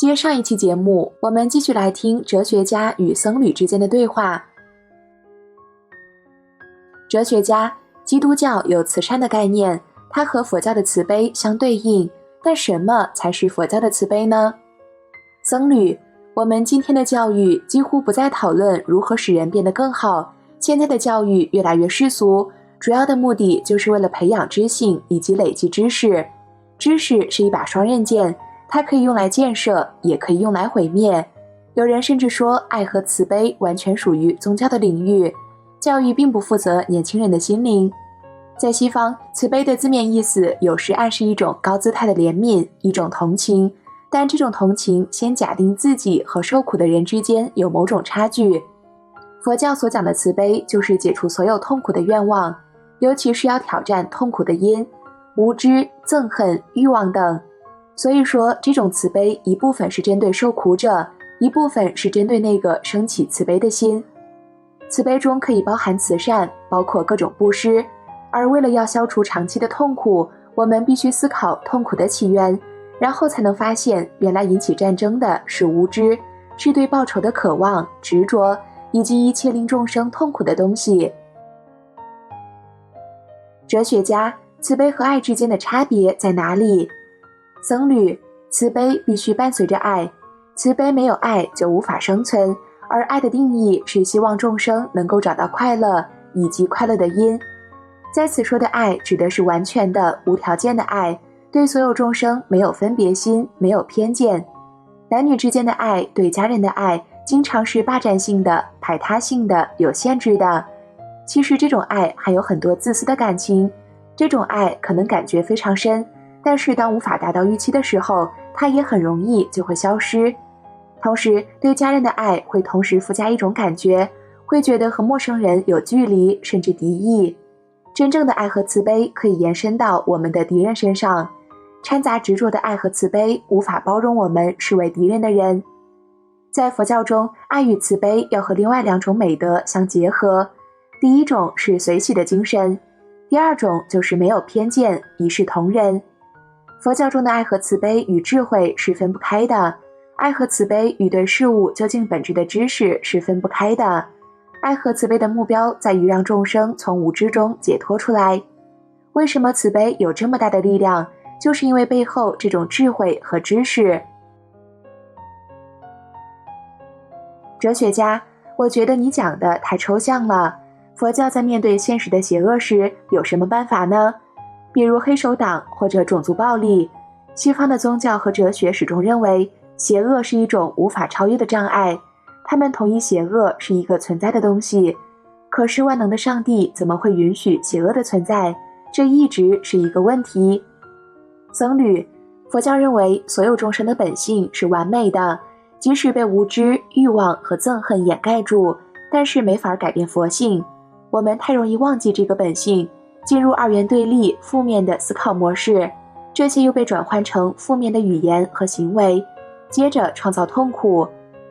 接上一期节目，我们继续来听哲学家与僧侣之间的对话。哲学家，基督教有慈善的概念，它和佛教的慈悲相对应，但什么才是佛教的慈悲呢？僧侣，我们今天的教育几乎不再讨论如何使人变得更好，现在的教育越来越世俗，主要的目的就是为了培养知性以及累积知识。知识是一把双刃剑，它可以用来建设，也可以用来毁灭。有人甚至说，爱和慈悲完全属于宗教的领域，教育并不负责年轻人的心灵。在西方，慈悲的字面意思有时暗示一种高姿态的怜悯，一种同情，但这种同情先假定自己和受苦的人之间有某种差距。佛教所讲的慈悲就是解除所有痛苦的愿望，尤其是要挑战痛苦的因，无知、憎恨、欲望等。所以说，这种慈悲一部分是针对受苦者，一部分是针对那个升起慈悲的心。慈悲中可以包含慈善，包括各种布施，而为了要消除长期的痛苦，我们必须思考痛苦的起源，然后才能发现原来引起战争的是无知，是对报仇的渴望、执着，以及一切令众生痛苦的东西。哲学家，慈悲和爱之间的差别在哪里？僧侣，慈悲必须伴随着爱，慈悲没有爱就无法生存，而爱的定义是希望众生能够找到快乐以及快乐的因。在此说的爱指的是完全的无条件的爱，对所有众生没有分别心，没有偏见。男女之间的爱，对家人的爱经常是霸占性的、排他性的、有限制的。其实这种爱还有很多自私的感情，这种爱可能感觉非常深，但是当无法达到预期的时候，它也很容易就会消失。同时，对家人的爱会同时附加一种感觉，会觉得和陌生人有距离，甚至敌意。真正的爱和慈悲可以延伸到我们的敌人身上，掺杂执着的爱和慈悲无法包容我们视为敌人的人。在佛教中，爱与慈悲要和另外两种美德相结合，第一种是随喜的精神，第二种就是没有偏见，一视同仁。佛教中的爱和慈悲与智慧是分不开的，爱和慈悲与对事物究竟本质的知识是分不开的。爱和慈悲的目标在于让众生从无知中解脱出来。为什么慈悲有这么大的力量？就是因为背后这种智慧和知识。哲学家，我觉得你讲的太抽象了。佛教在面对现实的邪恶时有什么办法呢？比如黑手党或者种族暴力。西方的宗教和哲学始终认为邪恶是一种无法超越的障碍，他们同意邪恶是一个存在的东西。可是万能的上帝怎么会允许邪恶的存在？这一直是一个问题。僧侣，佛教认为所有众生的本性是完美的，即使被无知、欲望和憎恨掩盖住，但是没法改变佛性。我们太容易忘记这个本性，进入二元对立、负面的思考模式，这些又被转换成负面的语言和行为，接着创造痛苦。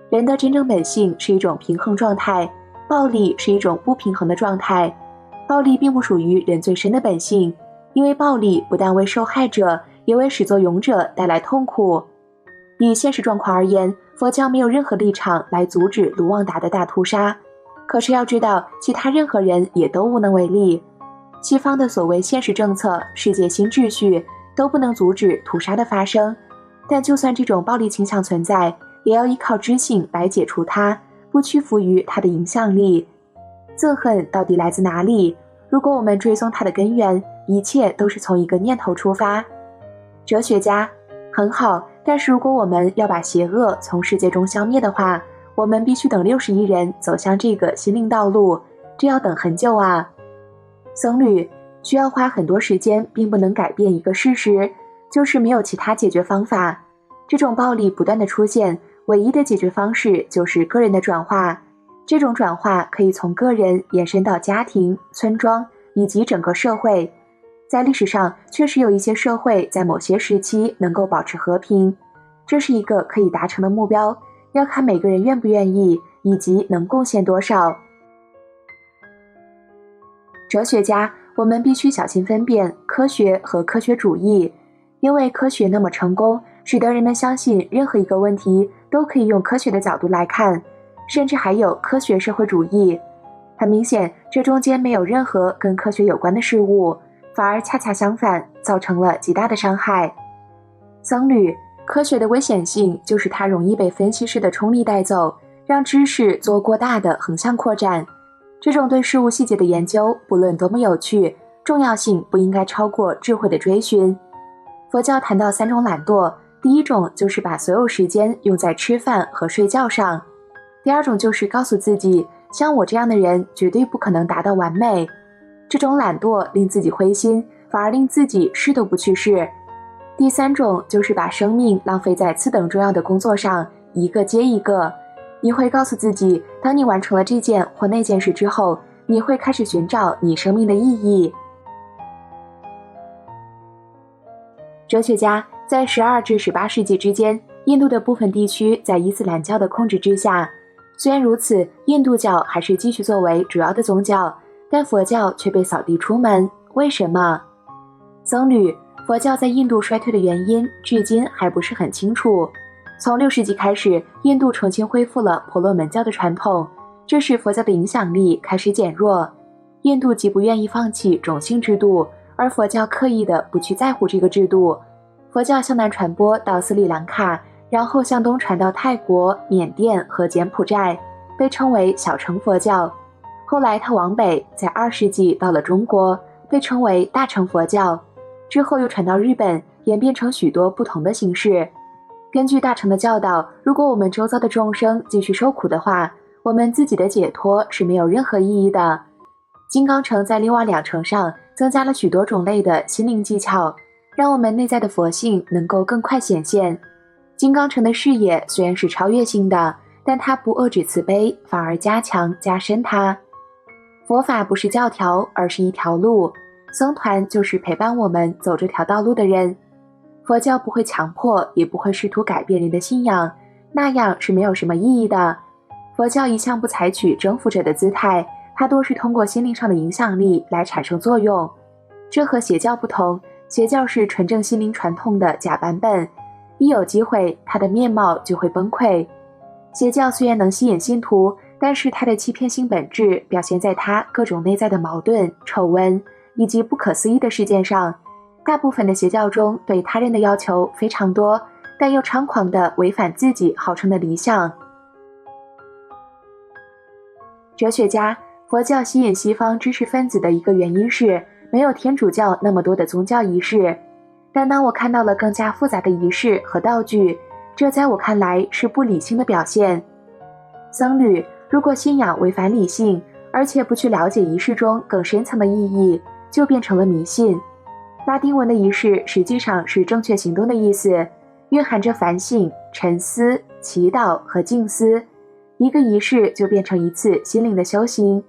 人的真正本性是一种平衡状态，暴力是一种不平衡的状态。暴力并不属于人最深的本性，因为暴力不但为受害者，也为始作俑者带来痛苦。以现实状况而言，佛教没有任何立场来阻止卢旺达的大屠杀，可是要知道，其他任何人也都无能为力。西方的所谓现实政策、世界新秩序都不能阻止屠杀的发生，但就算这种暴力倾向存在，也要依靠知性来解除它，不屈服于它的影响力。憎恨到底来自哪里？如果我们追踪它的根源，一切都是从一个念头出发。哲学家，很好，但是如果我们要把邪恶从世界中消灭的话，我们必须等60亿人走向这个心灵道路，这要等很久啊。僧侣，需要花很多时间，并不能改变一个事实，就是没有其他解决方法。这种暴力不断的出现，唯一的解决方式就是个人的转化。这种转化可以从个人延伸到家庭、村庄以及整个社会。在历史上，确实有一些社会在某些时期能够保持和平，这是一个可以达成的目标，要看每个人愿不愿意，以及能贡献多少。哲学家，我们必须小心分辨科学和科学主义，因为科学那么成功，使得人们相信任何一个问题都可以用科学的角度来看，甚至还有科学社会主义。很明显，这中间没有任何跟科学有关的事物，反而恰恰相反，造成了极大的伤害。僧侣，科学的危险性就是它容易被分析式的冲力带走，让知识做过大的横向扩展。这种对事物细节的研究，不论多么有趣，重要性不应该超过智慧的追寻。佛教谈到3种懒惰，第一种就是把所有时间用在吃饭和睡觉上，第二种就是告诉自己，像我这样的人绝对不可能达到完美。这种懒惰令自己灰心，反而令自己试都不去试。第三种就是把生命浪费在次等重要的工作上，一个接一个。你会告诉自己，当你完成了这件或那件事之后，你会开始寻找你生命的意义。哲学家在12至18世纪之间，印度的部分地区在伊斯兰教的控制之下。虽然如此，印度教还是继续作为主要的宗教，但佛教却被扫地出门。为什么？僧侣，佛教在印度衰退的原因至今还不是很清楚。从6世纪开始，印度重新恢复了婆罗门教的传统，这使佛教的影响力开始减弱。印度极不愿意放弃种姓制度，而佛教刻意的不去在乎这个制度。佛教向南传播到斯里兰卡，然后向东传到泰国、缅甸和柬埔寨，被称为小乘佛教。后来它往北，在2世纪到了中国，被称为大乘佛教。之后又传到日本，演变成许多不同的形式。根据大乘的教导，如果我们周遭的众生继续受苦的话，我们自己的解脱是没有任何意义的。金刚乘在另外2乘上增加了许多种类的心灵技巧，让我们内在的佛性能够更快显现。金刚乘的视野虽然是超越性的，但它不遏制慈悲，反而加强加深它。佛法不是教条，而是一条路，僧团就是陪伴我们走这条道路的人。佛教不会强迫，也不会试图改变人的信仰，那样是没有什么意义的。佛教一向不采取征服者的姿态，它多是通过心灵上的影响力来产生作用。这和邪教不同，邪教是纯正心灵传统的假版本，一有机会，它的面貌就会崩溃。邪教虽然能吸引信徒，但是它的欺骗性本质表现在它各种内在的矛盾、丑闻以及不可思议的事件上。大部分的邪教中对他人的要求非常多，但又猖狂地违反自己号称的理想。哲学家，佛教吸引西方知识分子的一个原因是没有天主教那么多的宗教仪式，但当我看到了更加复杂的仪式和道具，这在我看来是不理性的表现。僧侣，如果信仰违反理性，而且不去了解仪式中更深层的意义，就变成了迷信。拉丁文的仪式实际上是正确行动的意思，蕴含着反省、沉思、祈祷和静思。一个仪式就变成一次心灵的修行。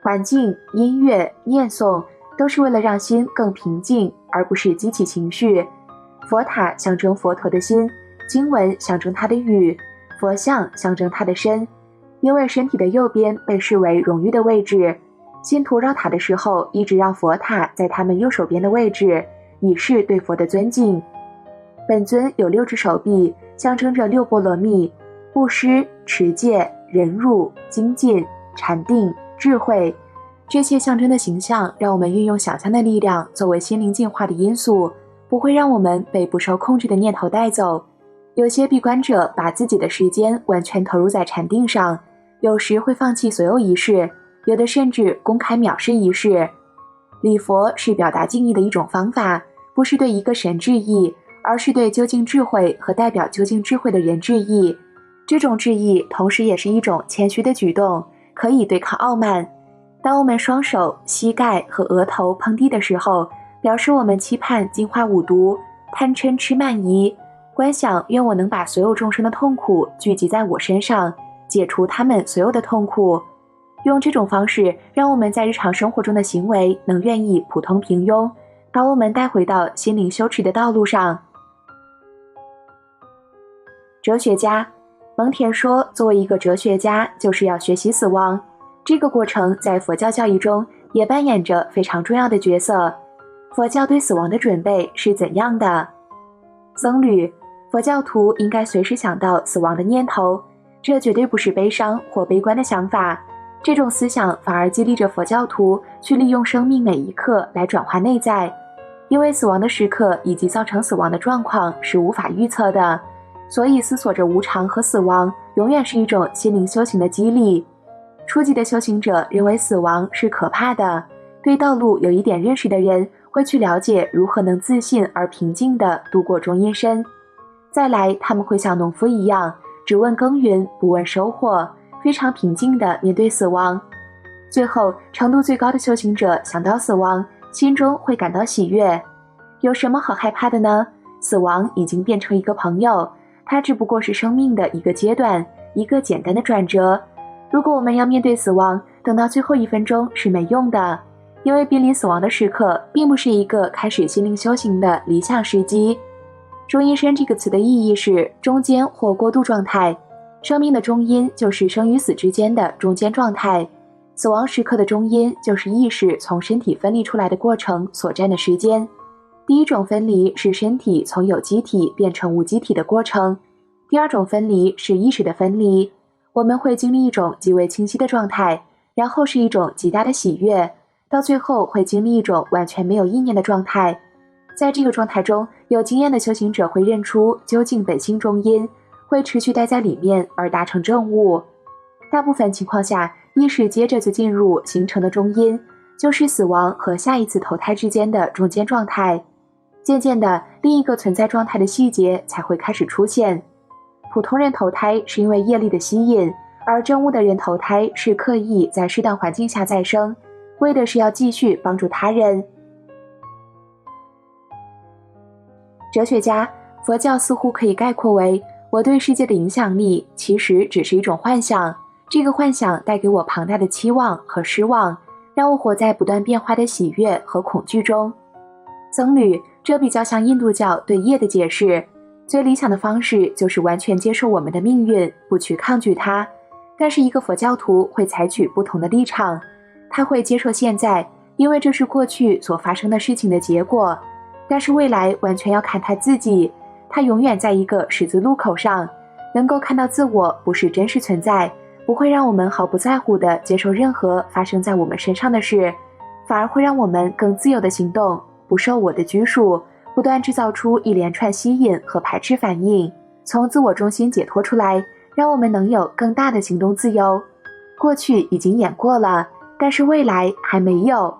环境、音乐、念诵都是为了让心更平静，而不是激起情绪。佛塔象征佛陀的心，经文象征他的语，佛像象征他的身。因为身体的右边被视为荣誉的位置，信徒绕塔的时候一直绕佛塔在他们右手边的位置，以示对佛的尊敬。本尊有6只手臂，象征着6波罗蜜：布施、持戒、忍辱、精进、禅定、智慧。这些象征的形象让我们运用想象的力量作为心灵净化的因素，不会让我们被不受控制的念头带走。有些闭关者把自己的时间完全投入在禅定上，有时会放弃所有仪式，有的甚至公开藐视仪式。礼佛是表达敬意的一种方法，不是对一个神致意，而是对究竟智慧和代表究竟智慧的人致意。这种致意同时也是一种谦虚的举动，可以对抗傲慢。当我们双手、膝盖和额头碰地的时候，表示我们期盼净化五毒、贪嗔痴慢疑，观想愿我能把所有众生的痛苦聚集在我身上，解除他们所有的痛苦。用这种方式，让我们在日常生活中的行为能愿意普通平庸，把我们带回到心灵修持的道路上。哲学家，蒙恬说，作为一个哲学家，就是要学习死亡。这个过程在佛教教义中也扮演着非常重要的角色。佛教对死亡的准备是怎样的？僧侣，佛教徒应该随时想到死亡的念头，这绝对不是悲伤或悲观的想法。这种思想反而激励着佛教徒去利用生命每一刻来转化内在，因为死亡的时刻以及造成死亡的状况是无法预测的，所以思索着无常和死亡永远是一种心灵修行的激励。初级的修行者认为死亡是可怕的，对道路有一点认识的人会去了解如何能自信而平静地度过中阴身。再来，他们会像农夫一样，只问耕耘不问收获，非常平静地面对死亡。最后，程度最高的修行者想到死亡，心中会感到喜悦。有什么好害怕的呢？死亡已经变成一个朋友，它只不过是生命的一个阶段，一个简单的转折。如果我们要面对死亡，等到最后1分钟是没用的，因为濒临死亡的时刻并不是一个开始心灵修行的理想时机。中阴身这个词的意义是中间或过渡状态，生命的中阴就是生与死之间的中间状态，死亡时刻的中阴就是意识从身体分离出来的过程所占的时间。第一种分离是身体从有机体变成无机体的过程，第二种分离是意识的分离。我们会经历一种极为清晰的状态，然后是一种极大的喜悦，到最后会经历一种完全没有意念的状态。在这个状态中，有经验的修行者会认出究竟本性中阴，会持续待在里面而达成证悟。大部分情况下，意识接着就进入形成的中阴，就是死亡和下一次投胎之间的中间状态。渐渐的，另一个存在状态的细节才会开始出现。普通人投胎是因为业力的吸引，而证悟的人投胎是刻意在适当环境下再生，为的是要继续帮助他人。哲学家，佛教似乎可以概括为，我对世界的影响力其实只是一种幻想，这个幻想带给我庞大的期望和失望，让我活在不断变化的喜悦和恐惧中。僧侣，这比较像印度教对业的解释，最理想的方式就是完全接受我们的命运，不去抗拒它。但是一个佛教徒会采取不同的立场，他会接受现在，因为这是过去所发生的事情的结果，但是未来完全要看他自己，他永远在一个十字路口上，能够看到自我不是真实存在，不会让我们毫不在乎地接受任何发生在我们身上的事，反而会让我们更自由地行动，不受我的拘束，不断制造出一连串吸引和排斥反应，从自我中心解脱出来，让我们能有更大的行动自由。过去已经演过了，但是未来还没有。